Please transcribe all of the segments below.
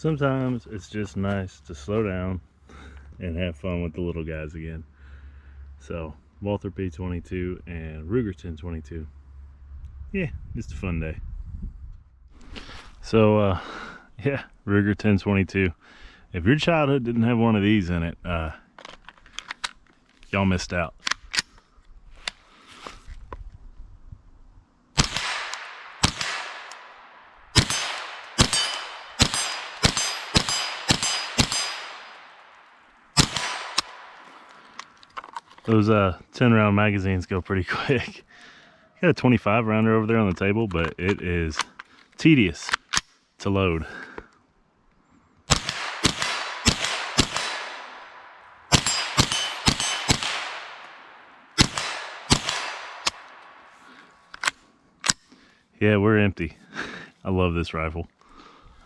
Sometimes it's just nice to slow down and have fun with the little guys again. So Walther P22 and Ruger 1022. Yeah, just a fun day. So yeah, Ruger 1022. If your childhood didn't have one of these in it, y'all missed out. Those 10 round magazines go pretty quick. Got a 25 rounder over there on the table, but it is tedious to load. Yeah, we're empty. I love this rifle.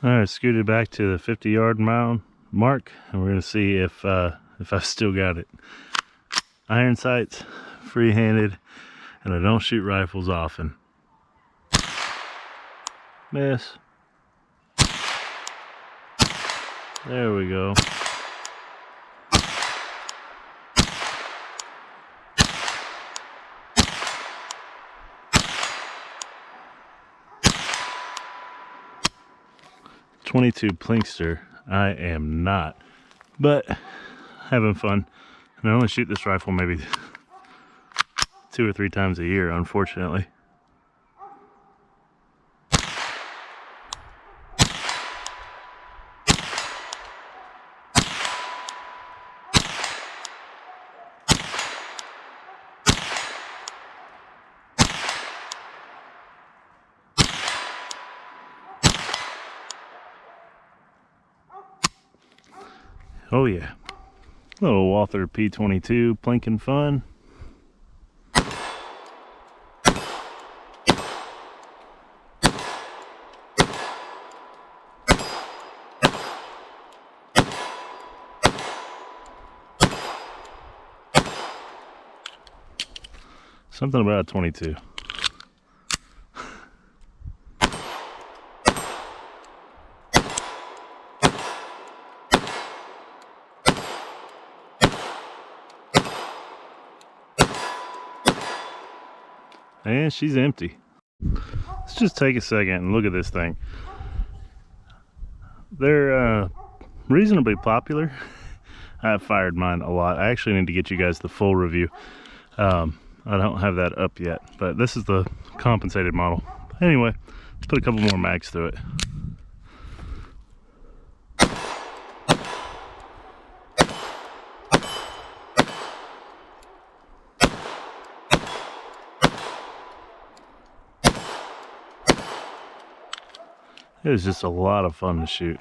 All right, scooted back to the 50-yard mound mark, and we're gonna see if I've still got it. Iron sights, free-handed, and I don't shoot rifles often. Miss. There we go. .22 Plinkster. I am not, but having fun. And I only shoot this rifle maybe 2 or 3 times a year, unfortunately. Oh yeah, little Walther P22 Plinking Fun. Something about a 22. And she's empty. Let's just take a second and look at this thing. They're reasonably popular. I've fired mine a lot. I actually need to get you guys the full review. I don't have that up yet, but this is the compensated model. Anyway, let's put a couple more mags through it. It was just a lot of fun to shoot.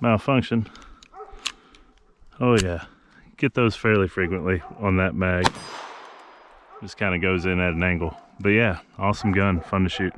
Malfunction. Oh yeah, get those fairly frequently on that mag. Just kind of goes in at an angle. But yeah, awesome gun, fun to shoot.